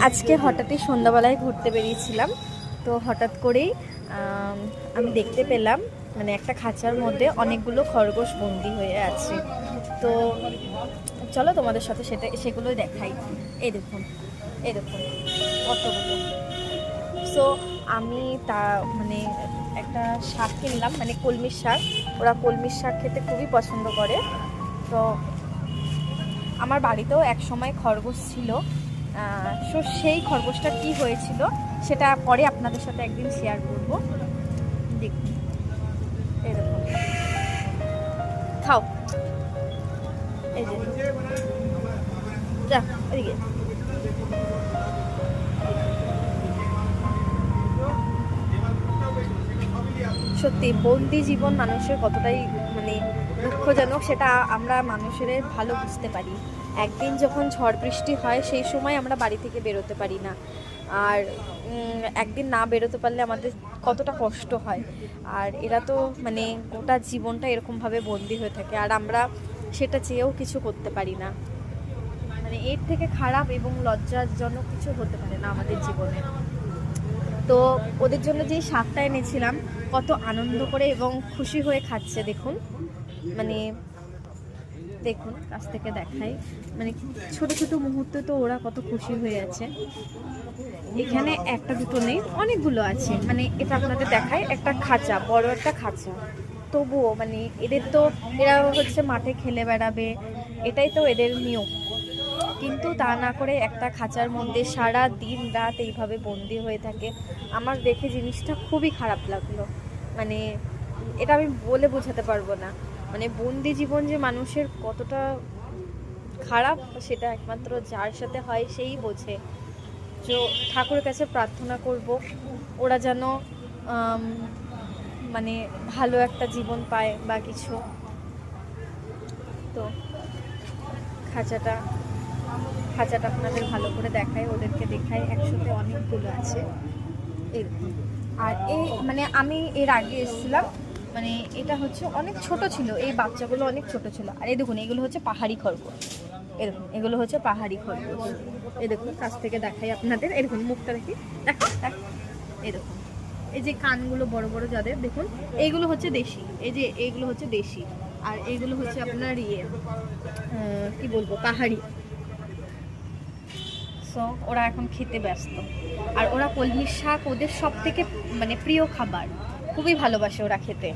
আজকে হঠাৎই সন্ধ্যাবেলায় ঘুরতে বেরিয়েছিলাম, তো হঠাৎ করেই আমি দেখতে পেলাম মানে একটা খাঁচার মধ্যে অনেকগুলো খরগোশ বন্দি হয়ে আছে। তো চলো তোমাদের সাথে সেগুলোই দেখাই। এই দেখুন, এই দেখুন কতগুলো। সো আমি মানে একটা শাক কিনলাম, মানে কলমির শাক। ওরা কলমির শাক খেতে খুবই পছন্দ করে। তো আমার বাড়িতেও এক সময় খরগোশ ছিল। সো সেই খরগোশটা কি হয়েছিল সেটা পরে আপনাদের সাথে একদিন শেয়ার করবো। দেখুন, এরকম খাও। এই যে যা এদিকে। সত্যি বন্দি জীবন মানুষের কতটাই মানে দুঃখজনক সেটা আমরা মানুষের ভালো বুঝতে পারি। একদিন যখন ঝড় বৃষ্টি হয় সেই সময় আমরা বাড়ি থেকে বেরোতে পারি না, আর একদিন না বেরোতে পারলে আমাদের কতটা কষ্ট হয়। আর এরা তো মানে গোটা জীবনটা এরকমভাবে বন্দি হয়ে থাকে, আর আমরা সেটা চেয়েও কিছু করতে পারি না। মানে এর থেকে খারাপ এবং লজ্জাজনক কিছু হতে পারে না আমাদের জীবনে। তো ওদের জন্য যেই শাকটা এনেছিলাম কত আনন্দ করে এবং খুশি হয়ে খাচ্ছে দেখুন। মানে দেখুন কাছ থেকে দেখাই, মানে ছোট ছোট মুহূর্তে তো ওরা কত খুশি হয়ে আছে। এখানে একটা দুটো নেই, অনেকগুলো আছে। মানে এটা আপনাদের দেখায়, একটা খাঁচা, বড় একটা খাঁচা। তবুও মানে এদের তো এরা হচ্ছে মাঠে খেলে বেড়াবে, এটাই তো এদের নিয়ম। কিন্তু তা না করে একটা খাঁচার মধ্যে সারা দিন রাত এইভাবে বন্দি হয়ে থাকে। আমার দেখে জিনিসটা খুবই খারাপ লাগলো। মানে এটা আমি বলে বোঝাতে পারবো না। মানে বন্দি জীবন যে মানুষের কতটা খারাপ সেটা একমাত্র যার সাথে হয় সেই বোঝে। তো ঠাকুরের কাছে প্রার্থনা করব ওরা যেন মানে ভালো একটা জীবন পায় বা কিছু। তো খাঁচাটা আপনাদের ভালো করে দেখায়, ওদেরকে দেখায়, একসাথে অনেকগুলো আছে এরকম। আর এই মানে আমি এর আগে এসেছিলাম, মানে এটা হচ্ছে অনেক ছোট ছিল, এই বাচ্চাগুলো অনেক ছোট ছিল। আর এই দেখুন এগুলো হচ্ছে পাহাড়ি খরগোশ। এরকম এগুলো হচ্ছে পাহাড়ি খরগোশ। এই দেখুন কাছ থেকে দেখাই আপনাদের, এরকম মুখটা দেখি, এই দেখুন এই যে কানগুলো বড় বড় যাদের, দেখুন এইগুলো হচ্ছে দেশি। এই যে এইগুলো হচ্ছে দেশি, আর এইগুলো হচ্ছে আপনার কি বলবো, পাহাড়ি। সো ওরা এখন খেতে ব্যস্ত। আর ওরা কলমির শাক ওদের সব থেকে মানে প্রিয় খাবার, খুবই ভালোবাসে ওরা খেতে।